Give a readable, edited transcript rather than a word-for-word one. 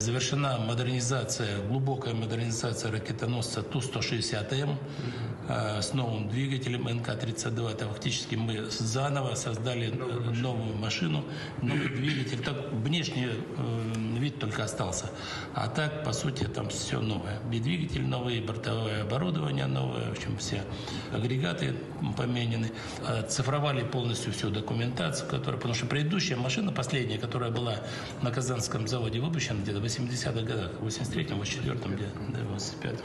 Завершена модернизация, глубокая модернизация ракетоносца Ту-160М с новым двигателем НК-32. Это фактически мы заново создали новую машину, новый двигатель. Так внешний вид только остался. А так, по сути, там все новое. И двигатель новый, и бортовое оборудование новое, в общем, все агрегаты поменены. Оцифровали полностью всю документацию, потому что предыдущая машина, последняя, которая была на Казанском заводе выпущена где-то в 80-х годах, в 83-м, 84-м, 85-м.